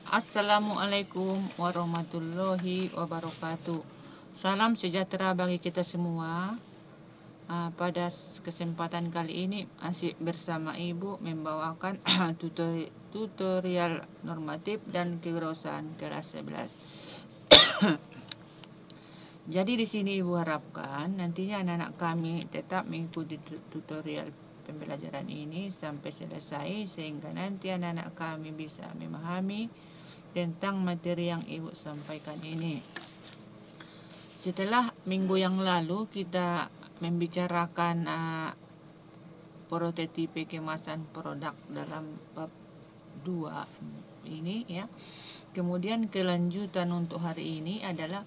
Assalamualaikum warahmatullahi wabarakatuh. Salam sejahtera bagi kita semua. Pada kesempatan kali ini masih bersama Ibu membawakan tutorial normatif dan kewirausahaan kelas 11. Jadi di sini Ibu harapkan nantinya anak-anak kami tetap mengikuti tutorial pembelajaran ini sampai selesai, sehingga nanti anak-anak kami bisa memahami tentang materi yang Ibu sampaikan ini. Setelah minggu yang lalu kita membicarakan prototipe kemasan produk dalam bab 2 ini ya. Kemudian kelanjutan untuk hari ini adalah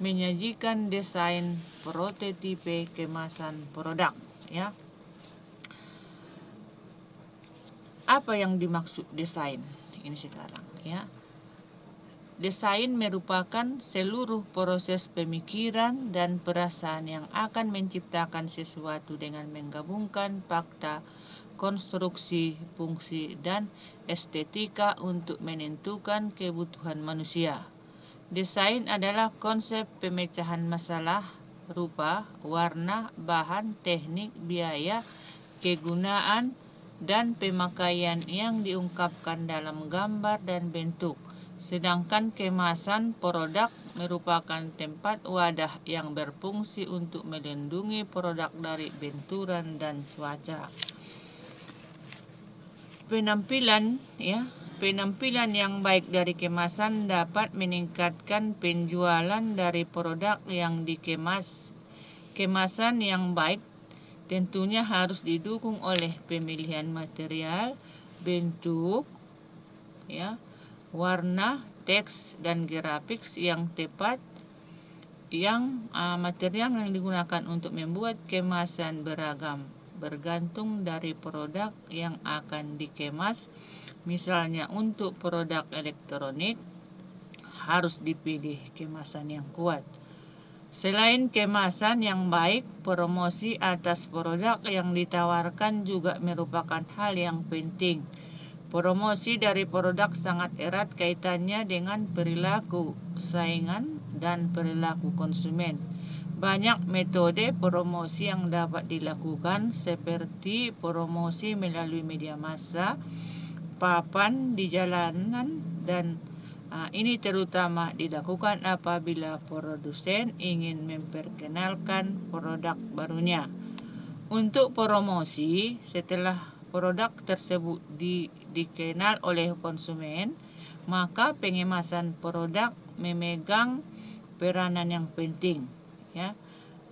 menyajikan desain prototipe kemasan produk ya. Apa yang dimaksud desain ini sekarang ya? Desain merupakan seluruh proses pemikiran dan perasaan yang akan menciptakan sesuatu dengan menggabungkan fakta, konstruksi, fungsi, dan estetika untuk menentukan kebutuhan manusia. Desain adalah konsep pemecahan masalah rupa, warna, bahan, teknik, biaya, kegunaan, dan pemakaian yang diungkapkan dalam gambar dan bentuk. Sedangkan kemasan produk merupakan tempat wadah yang berfungsi untuk melindungi produk dari benturan dan cuaca. Penampilan yang baik dari kemasan dapat meningkatkan penjualan dari produk yang dikemas. Kemasan yang baik tentunya harus didukung oleh pemilihan material, bentuk, warna, teks, dan grafik yang tepat. Material yang digunakan untuk membuat kemasan beragam, bergantung dari produk yang akan dikemas. Misalnya untuk produk elektronik harus dipilih kemasan yang kuat. Selain kemasan yang baik, promosi atas produk yang ditawarkan juga merupakan hal yang penting. Promosi dari produk sangat erat kaitannya dengan perilaku saingan dan perilaku konsumen. Banyak metode promosi yang dapat dilakukan, seperti promosi melalui media massa, papan di jalanan, dan ini terutama dilakukan apabila produsen ingin memperkenalkan produk barunya. Untuk promosi, setelah produk tersebut dikenal oleh konsumen, maka pengemasan produk memegang peranan yang penting ya.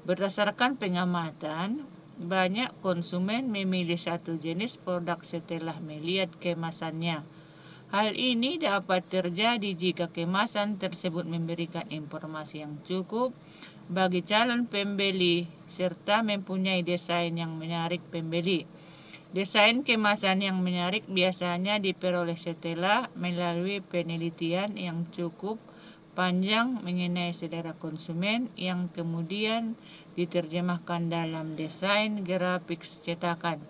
Berdasarkan pengamatan, banyak konsumen memilih satu jenis produk setelah melihat kemasannya. Hal ini dapat terjadi jika kemasan tersebut memberikan informasi yang cukup bagi calon pembeli serta mempunyai desain yang menarik pembeli. Desain kemasan yang menarik biasanya diperoleh setelah melalui penelitian yang cukup panjang mengenai selera konsumen, yang kemudian diterjemahkan dalam desain grafik cetakan.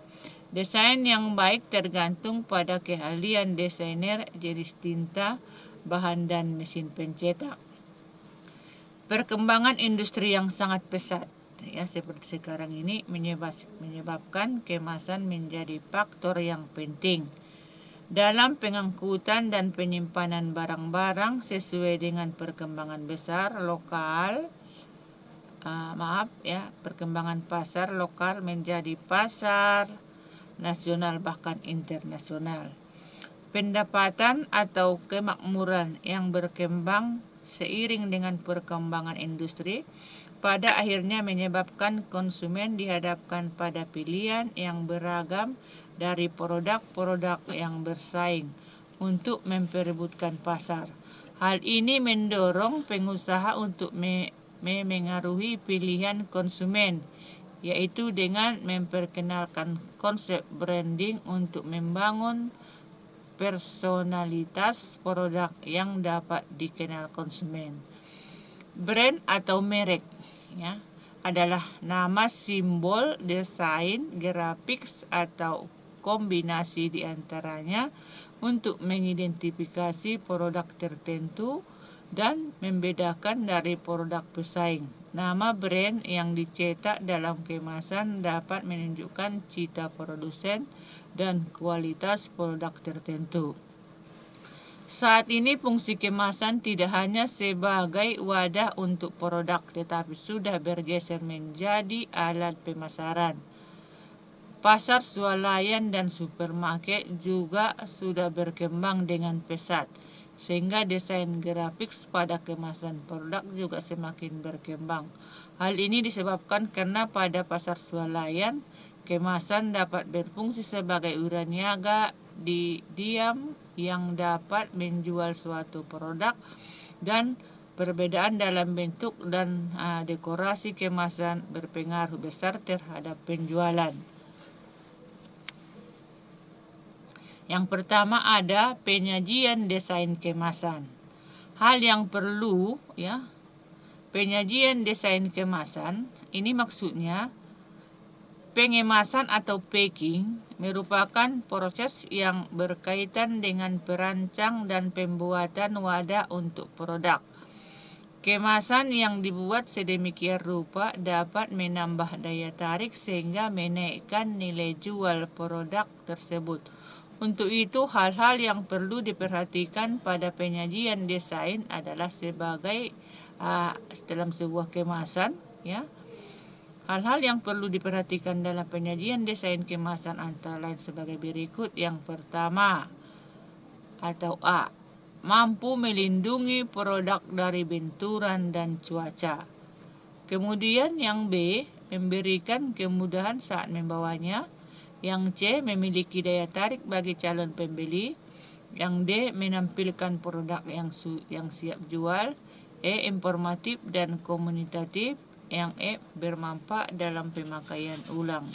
Desain yang baik tergantung pada keahlian desainer, jenis tinta, bahan, dan mesin pencetak. Perkembangan industri yang sangat pesat ya seperti sekarang ini menyebabkan kemasan menjadi faktor yang penting dalam pengangkutan dan penyimpanan barang-barang sesuai dengan perkembangan besar lokal. Perkembangan pasar lokal menjadi pasar nasional bahkan internasional. Pendapatan atau kemakmuran yang berkembang seiring dengan perkembangan industri pada akhirnya menyebabkan konsumen dihadapkan pada pilihan yang beragam dari produk-produk yang bersaing untuk memperebutkan pasar. Hal ini mendorong pengusaha untuk memengaruhi pilihan konsumen, yaitu dengan memperkenalkan konsep branding untuk membangun personalitas produk yang dapat dikenal konsumen. Brand atau merek adalah nama, simbol, desain, grafik, atau kombinasi di antaranya untuk mengidentifikasi produk tertentu dan membedakan dari produk pesaing. Nama brand yang dicetak dalam kemasan dapat menunjukkan cita produsen dan kualitas produk tertentu. Saat ini fungsi kemasan tidak hanya sebagai wadah untuk produk, tetapi sudah bergeser menjadi alat pemasaran. Pasar swalayan dan supermarket juga sudah berkembang dengan pesat, sehingga desain grafik pada kemasan produk juga semakin berkembang. Hal ini disebabkan karena pada pasar swalayan, kemasan dapat berfungsi sebagai urat niaga diam yang dapat menjual suatu produk, dan perbedaan dalam bentuk dan dekorasi kemasan berpengaruh besar terhadap penjualan. Yang pertama ada penyajian desain kemasan. Hal yang perlu penyajian desain kemasan ini maksudnya pengemasan atau packing merupakan proses yang berkaitan dengan perancang dan pembuatan wadah untuk produk. Kemasan yang dibuat sedemikian rupa dapat menambah daya tarik sehingga menaikkan nilai jual produk tersebut. Untuk itu, hal-hal yang perlu diperhatikan pada penyajian desain adalah sebagai dalam sebuah kemasan, Hal-hal yang perlu diperhatikan dalam penyajian desain kemasan antara lain sebagai berikut. Yang pertama atau A, mampu melindungi produk dari benturan dan cuaca. Kemudian yang B, memberikan kemudahan saat membawanya. Yang C, memiliki daya tarik bagi calon pembeli. Yang D, menampilkan produk yang siap jual. E, informatif dan komunikatif. Yang E, bermanfaat dalam pemakaian ulang.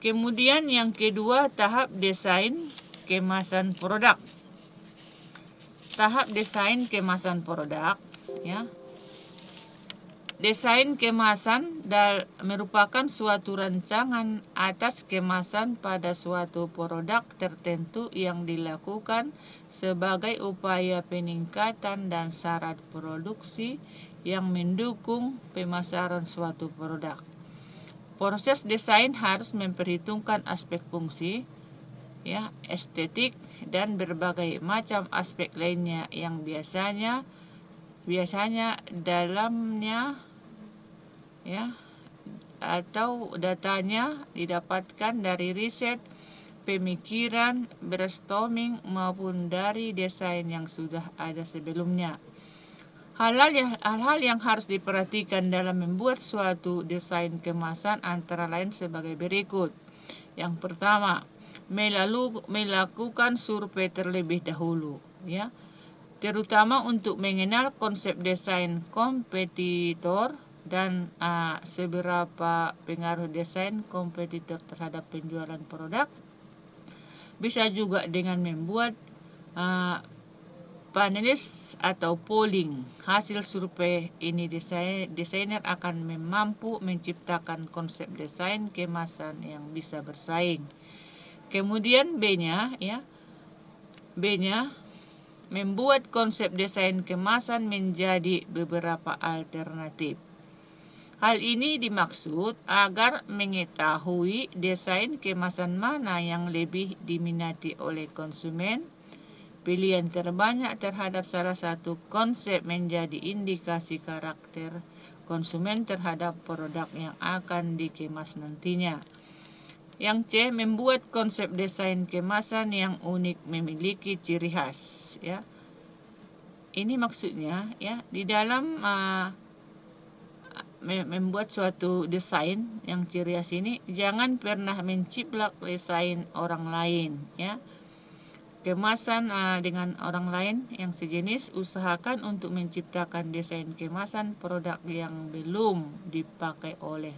Kemudian yang kedua, tahap desain kemasan produk. Tahap desain kemasan produk, Desain kemasan merupakan suatu rancangan atas kemasan pada suatu produk tertentu yang dilakukan sebagai upaya peningkatan dan syarat produksi yang mendukung pemasaran suatu produk. Proses desain harus memperhitungkan aspek fungsi, estetik, dan berbagai macam aspek lainnya yang biasanya dalamnya atau datanya didapatkan dari riset, pemikiran, brainstorming maupun dari desain yang sudah ada sebelumnya. Hal-hal yang harus diperhatikan dalam membuat suatu desain kemasan antara lain sebagai berikut. Yang pertama, melakukan survei terlebih dahulu, terutama untuk mengenal konsep desain kompetitor dan seberapa pengaruh desain kompetitor terhadap penjualan produk. Bisa juga dengan membuat panelis atau polling. Hasil survei ini desainer akan mampu menciptakan konsep desain kemasan yang bisa bersaing. Kemudian B-nya, membuat konsep desain kemasan menjadi beberapa alternatif. Hal ini dimaksud agar mengetahui desain kemasan mana yang lebih diminati oleh konsumen. Pilihan terbanyak terhadap salah satu konsep menjadi indikasi karakter konsumen terhadap produk yang akan dikemas nantinya. Yang C, membuat konsep desain kemasan yang unik memiliki ciri khas. Ini maksudnya di dalam membuat suatu desain yang ciri khas ini jangan pernah menciplak desain orang lain. Kemasan dengan orang lain yang sejenis, usahakan untuk menciptakan desain kemasan produk yang belum dipakai oleh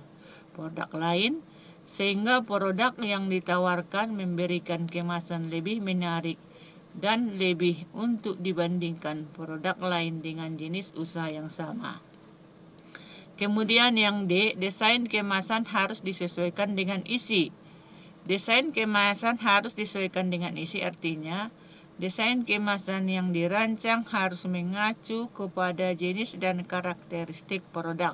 produk lain, sehingga produk yang ditawarkan memberikan kemasan lebih menarik dan lebih untuk dibandingkan produk lain dengan jenis usaha yang sama. Kemudian yang D, desain kemasan harus disesuaikan dengan isi Desain kemasan harus disesuaikan dengan isi, artinya desain kemasan yang dirancang harus mengacu kepada jenis dan karakteristik produk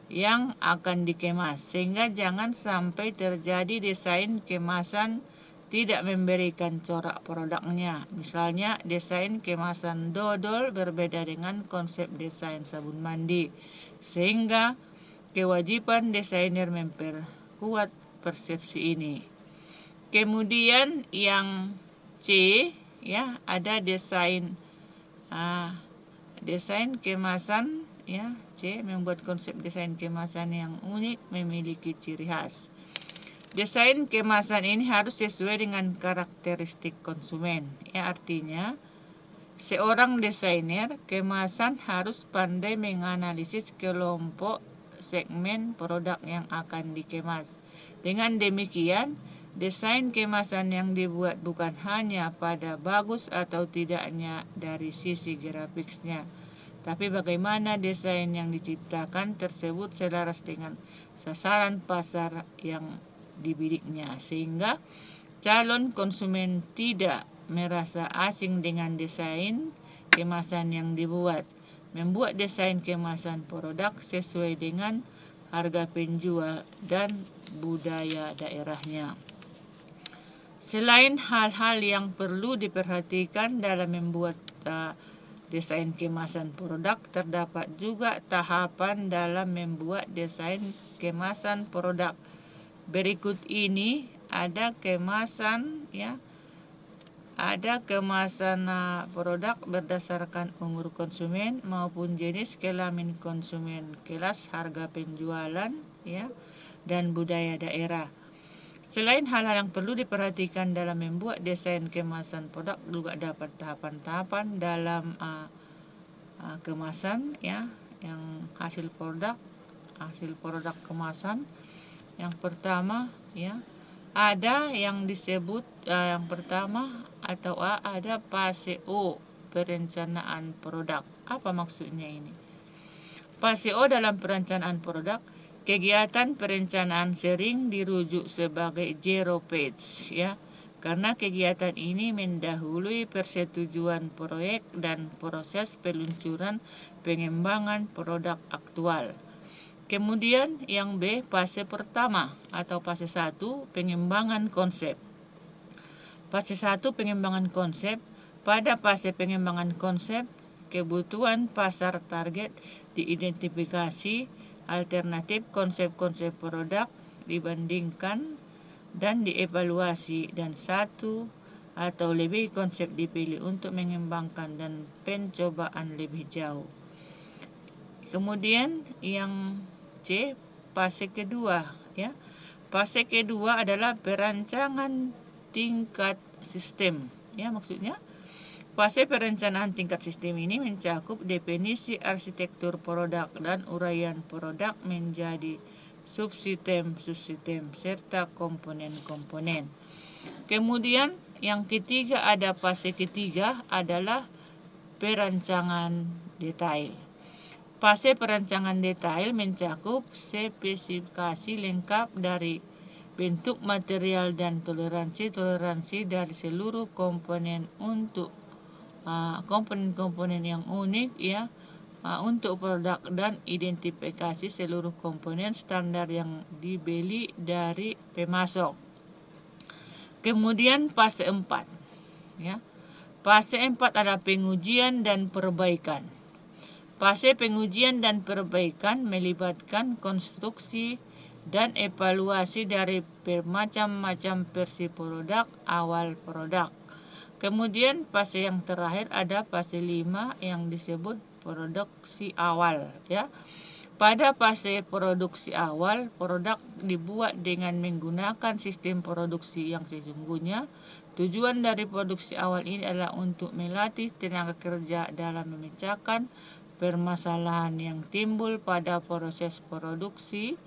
yang akan dikemas, sehingga jangan sampai terjadi desain kemasan tidak memberikan corak produknya. Misalnya, desain kemasan dodol berbeda dengan konsep desain sabun mandi, sehingga kewajiban desainer memperkuat persepsi ini. Kemudian yang C, ya, ada desain kemasan, ya. C, membuat konsep desain kemasan yang unik, memiliki ciri khas. Desain kemasan ini harus sesuai dengan karakteristik konsumen. Ya, artinya seorang desainer kemasan harus pandai menganalisis kelompok segmen produk yang akan dikemas. Dengan demikian, desain kemasan yang dibuat bukan hanya pada bagus atau tidaknya dari sisi grafiknya, tapi bagaimana desain yang diciptakan tersebut selaras dengan sasaran pasar yang dibidiknya, sehingga calon konsumen tidak merasa asing dengan desain kemasan yang dibuat. Membuat desain kemasan produk sesuai dengan harga penjual dan budaya daerahnya. Selain hal-hal yang perlu diperhatikan dalam membuat desain kemasan produk, terdapat juga tahapan dalam membuat desain kemasan produk. Berikut ini ada kemasan, ya. Ada kemasan produk berdasarkan umur konsumen maupun jenis kelamin konsumen, kelas harga penjualan, ya, dan budaya daerah. Selain hal-hal yang perlu diperhatikan dalam membuat desain kemasan produk, juga dapat tahapan-tahapan dalam kemasan, ya, yang hasil produk kemasan. Yang pertama, ya, ada yang disebut yang pertama atau A, ada fase O, perencanaan produk. Apa maksudnya ini? Fase O dalam perencanaan produk, kegiatan perencanaan sering dirujuk sebagai zero phase, ya, karena kegiatan ini mendahului persetujuan proyek dan proses peluncuran pengembangan produk aktual. Kemudian yang B, fase pertama atau fase 1, pengembangan konsep. Fase 1, pengembangan konsep. Pada fase pengembangan konsep, kebutuhan pasar target diidentifikasi, alternatif konsep-konsep produk dibandingkan dan dievaluasi, dan satu atau lebih konsep dipilih untuk mengembangkan dan pencobaan lebih jauh. Kemudian yang C, fase kedua, ya. Fase kedua adalah perancangan tingkat sistem, ya, maksudnya fase perencanaan tingkat sistem ini mencakup definisi arsitektur produk dan uraian produk menjadi subsistem serta komponen-komponen. Kemudian yang ketiga, ada fase ketiga adalah perancangan detail. Fase perancangan detail mencakup spesifikasi lengkap dari bentuk material dan toleransi dari seluruh komponen untuk komponen-komponen yang unik, ya, untuk produk, dan identifikasi seluruh komponen standar yang dibeli dari pemasok. Kemudian fase 4, ya. Fase 4 adalah pengujian dan perbaikan. Fase pengujian dan perbaikan melibatkan konstruksi dan evaluasi dari bermacam-macam versi produk awal produk. Kemudian fase yang terakhir ada fase 5 yang disebut produksi awal, ya. Pada fase produksi awal, produk dibuat dengan menggunakan sistem produksi yang sesungguhnya. Tujuan dari produksi awal ini adalah untuk melatih tenaga kerja dalam memecahkan permasalahan yang timbul pada proses produksi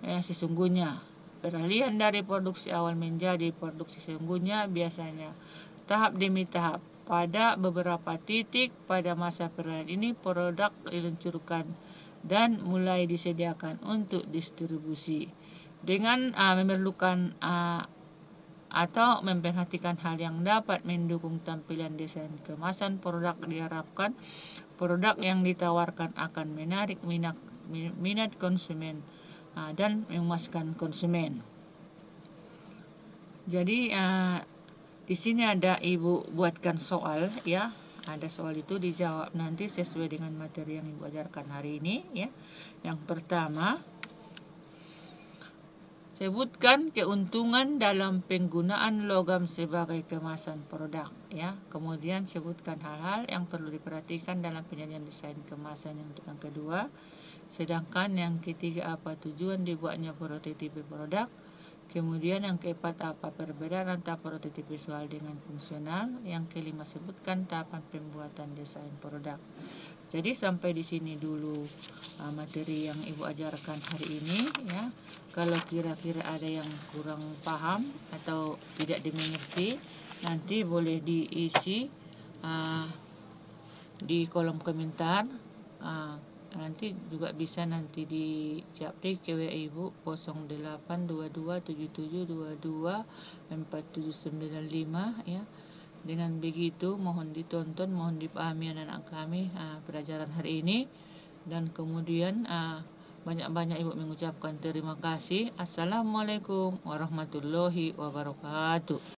sesungguhnya. Peralihan dari produksi awal menjadi produksi sesungguhnya biasanya tahap demi tahap. Pada beberapa titik pada masa peralihan ini, produk diluncurkan dan mulai disediakan untuk distribusi dengan memerlukan atau memperhatikan hal yang dapat mendukung tampilan desain kemasan produk. Diharapkan produk yang ditawarkan akan menarik minat konsumen dan memuaskan konsumen. Jadi di sini ada Ibu buatkan soal ya. Ada soal itu dijawab nanti sesuai dengan materi yang Ibu ajarkan hari ini ya. Yang pertama, sebutkan keuntungan dalam penggunaan logam sebagai kemasan produk ya. Kemudian sebutkan hal-hal yang perlu diperhatikan dalam penyajian desain kemasan untuk yang kedua. Sedangkan yang ketiga, apa tujuan dibuatnya prototipe produk. Kemudian yang keempat, apa perbedaan antara prototipe visual dengan fungsional. Yang kelima, sebutkan tahapan pembuatan desain produk. Jadi sampai di sini dulu materi yang Ibu ajarkan hari ini ya. Kalau kira-kira ada yang kurang paham atau tidak dimengerti, nanti boleh diisi di kolom komentar. Nanti juga bisa nanti di japri ke WA Ibu 082277224795 ya. Dengan begitu mohon ditonton, mohon dipahami anak-anak kami pelajaran hari ini. Dan kemudian banyak-banyak Ibu mengucapkan terima kasih. Assalamualaikum warahmatullahi wabarakatuh.